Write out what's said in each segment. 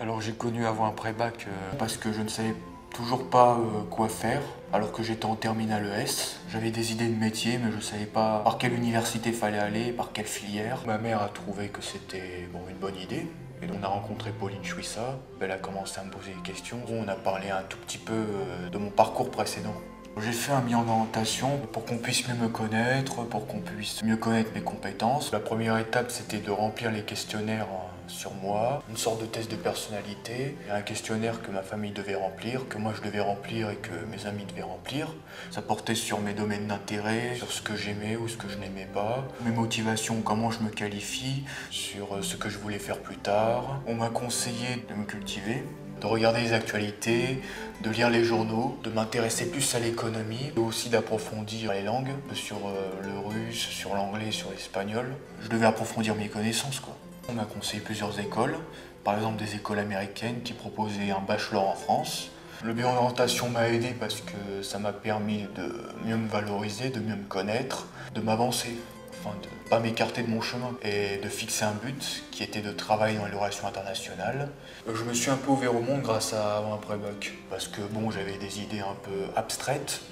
Alors j'ai connu avant un pré-bac parce que je ne savais toujours pas quoi faire, alors que j'étais en terminale ES. J'avais des idées de métier, mais je ne savais pas par quelle université fallait aller, par quelle filière. Ma mère a trouvé que c'était une bonne idée. Et donc on a rencontré Pauline Chouissa. Elle a commencé à me poser des questions. On a parlé un tout petit peu de mon parcours précédent. J'ai fait un bilan d'orientation pour qu'on puisse mieux me connaître, pour qu'on puisse mieux connaître mes compétences. La première étape, c'était de remplir les questionnaires sur moi, une sorte de test de personnalité, un questionnaire que ma famille devait remplir, que moi je devais remplir et que mes amis devaient remplir. Ça portait sur mes domaines d'intérêt, sur ce que j'aimais ou ce que je n'aimais pas, mes motivations, comment je me qualifie, sur ce que je voulais faire plus tard. On m'a conseillé de me cultiver, de regarder les actualités, de lire les journaux, de m'intéresser plus à l'économie, et aussi d'approfondir les langues, sur le russe, sur l'anglais, sur l'espagnol. Je devais approfondir mes connaissances, quoi. On m'a conseillé plusieurs écoles, par exemple des écoles américaines qui proposaient un bachelor en France. Le bilan d'orientation m'a aidé parce que ça m'a permis de mieux me valoriser, de mieux me connaître, de m'avancer. Enfin, de ne pas m'écarter de mon chemin et de fixer un but qui était de travailler dans les relations internationales. Je me suis un peu ouvert au monde grâce à un pré-bac parce que j'avais des idées un peu abstraites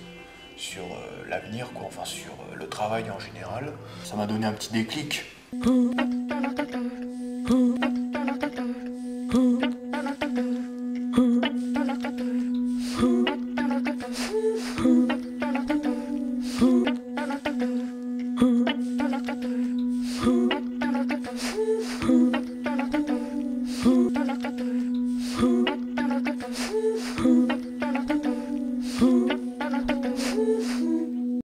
sur l'avenir, enfin sur le travail en général. Ça m'a donné un petit déclic.